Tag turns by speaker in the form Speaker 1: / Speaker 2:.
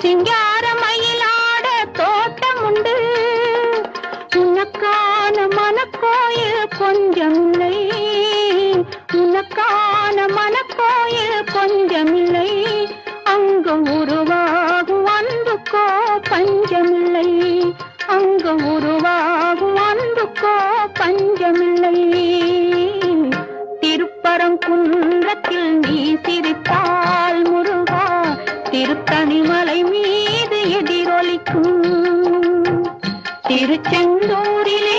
Speaker 1: சிங்கார மயிலாட தோட்டம் உண்டு, உனக்கான மனக்கோயில் கொஞ்சமில்லை, உனக்கான மனக்கோயில் கொஞ்சமில்லை. அங்கு உருவாகும் அன்புக்கோ பஞ்சமில்லை, அங்கு உருவாகும் அன்புக்கோ பஞ்சமில்லை. திருப்பரங்குன்றத்தில் நீ சிரித்தால் முருகா, திருத்தணிமலை மீது எதிரொலிக்கும். திருச்செந்தூரிலே